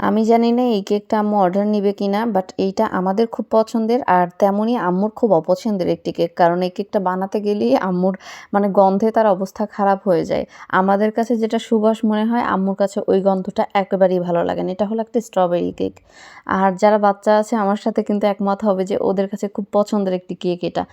আমি জানি না এই কেকটা আম্মু অর্ডার নিবে কিনা, বাট এইটা আমাদের খুব পছন্দের আর তেমনই আম্মুর খুব অপছন্দের একটি কেক। কারণ এই কেকটা বানাতে গেলেই আম্মুর মানে গন্ধে তার অবস্থা খারাপ হয়ে যায়। আমাদের কাছে যেটা সুবাস মনে হয় আম্মুর কাছে ওই গন্ধটা একেবারেই ভালো লাগে না। এটা হলো একটা স্ট্রবেরি কেক। আর যারা বাচ্চা আছে আমার সাথে কিন্তু একমত হবে যে ওদের কাছে খুব পছন্দের একটি কেক এটা।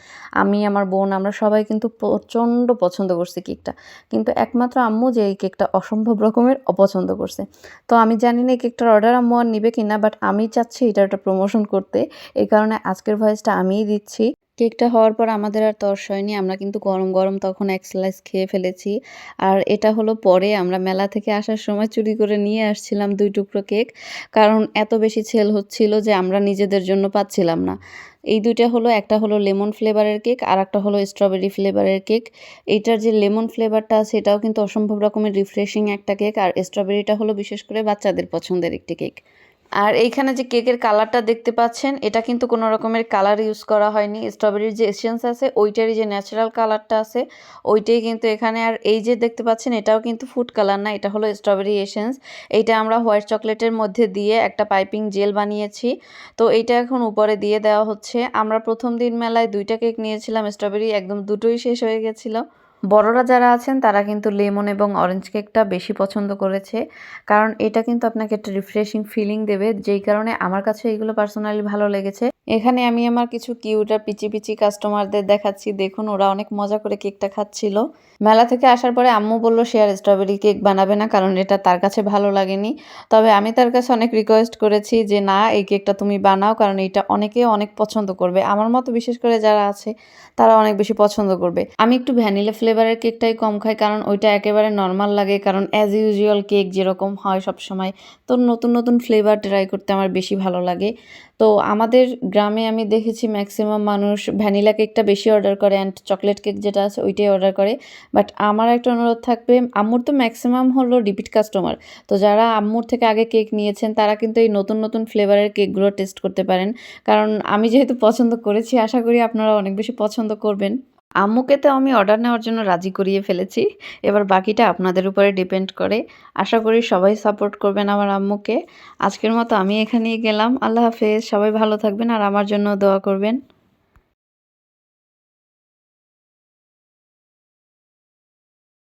আমি, আমার বোন আমরা সবাই কিন্তু প্রচণ্ড পছন্দ করছি কেকটা। কিন্তু একমাত্র আম্মু যে এই কেকটা অসম্ভব রকমের অপছন্দ করছে। তো আমি জানি না এই কেকটার অর্ডার আম্মু আর নিবে কিনা, বাট আমি চাচ্ছি এটার একটা প্রমোশন করতে। এই কারণে আজকের ভয়েসটা আমিই দিচ্ছি। কেকটা হওয়ার পর আমাদের আর তর্স হয়নি। আমরা কিন্তু গরম, গরম তখন এক স্লাইস খেয়ে ফেলেছি। আর এটা হলো পরে আমরা মেলা থেকে আসার সময় চুরি করে নিয়ে আসছিলাম ২ টুকরো কেক। কারণ এত বেশি সেল হচ্ছিল যে আমরা নিজেদের জন্য পাচ্ছিলাম না। এই ২ টা হলো, একটা হলো লেমন ফ্লেভারের কেক আর একটা হলো স্ট্রবেরি ফ্লেভারের কেক। এইটার যে লেমন ফ্লেভারটা আছে এটাও কিন্তু অসম্ভব রকমের রিফ্রেশিং একটা কেক, আর স্ট্রবেরিটা হলো বিশেষ করে বাচ্চাদের পছন্দের একটি কেক। আর এইখানে যে কেকের কালারটা দেখতে পাচ্ছেন এটা কিন্তু কোনো রকমের কালার ইউজ করা হয়নি। স্ট্রবেরির যে এসেন্স আছে ওইটারই যে ন্যাচারাল কালারটা আছে ওইটাই কিন্তু এখানে। আর এই যে দেখতে পাচ্ছেন এটাও কিন্তু ফুড কালার না, এটা হলো স্ট্রবেরি এসেন্স। এইটা আমরা হোয়াইট চকলেটের মধ্যে দিয়ে একটা পাইপিং জেল বানিয়েছি। তো এইটা এখন উপরে দিয়ে দেওয়া হচ্ছে। আমরা প্রথম দিন মেলায় ২ টা কেক নিয়েছিলাম স্ট্রবেরি, একদম দুটোই শেষ হয়ে গেছিলো। বড়রা যারা আছেন তারা কিন্তু লেমন এবং অরেঞ্জ কেকটা বেশি পছন্দ করেছে। কারণ এটা কিন্তু আপনাকে একটা রিফ্রেশিং ফিলিং দেবে, যেই কারণে আমার কাছে এগুলো পার্সোনালি ভালো লেগেছে। এখানে আমি আমার কিছু কিউট আর পিচি, পিচি কাস্টমারদের দেখাচ্ছি। দেখুন ওরা অনেক মজা করে কেকটা খাচ্ছিল। মেলা থেকে আসার পরে আম্মু বলল সে আর স্ট্রবেরি কেক বানাবে না, কারণ এটা তার কাছে ভালো লাগেনি। তবে আমি তার কাছে অনেক রিকোয়েস্ট করেছি যে না এই কেকটা তুমি বানাও, কারণ এটা অনেকে অনেক পছন্দ করবে। আমার মতো বিশেষ করে যারা আছে তারা অনেক বেশি পছন্দ করবে। আমি একটু ভ্যানিলা ফ্লেভারের কেকটাই কম খাই, কারণ ওইটা একেবারে নর্মাল লাগে। কারণ অ্যাজ ইউজুয়াল কেক যেরকম হয় সবসময়, তো নতুন নতুন ফ্লেভার ট্রাই করতে আমার বেশি ভালো লাগে। তো আমাদের গ্রামে আমি দেখেছি ম্যাক্সিমাম মানুষ ভ্যানিলা কেকটা বেশি অর্ডার করে অ্যান্ড চকলেট কেক যেটা আছে ওইটাই অর্ডার করে। বাট আমার একটা অনুরোধ থাকবে, আম্মুর তো ম্যাক্সিমাম হলো রিপিট কাস্টমার। তো যারা আম্মুর থেকে আগে কেক নিয়েছেন তারা কিন্তু এই নতুন নতুন ফ্লেভারের কেকগুলো টেস্ট করতে পারেন। কারণ আমি যেহেতু পছন্দ করেছি আশা করি আপনারা অনেক বেশি পছন্দ করবেন। আম্মুকে তো আমি অর্ডার নেওয়ার জন্য রাজি করিয়ে ফেলেছি। এবার বাকিটা আপনাদের উপরে ডিপেন্ড করে। আশা করি সবাই সাপোর্ট করবেন আমার আম্মুকে। আজকের মতো আমি এখানেই গেলাম। আল্লাহ হাফেজ। সবাই ভালো থাকবেন আর আমার জন্য দোয়া করবেন।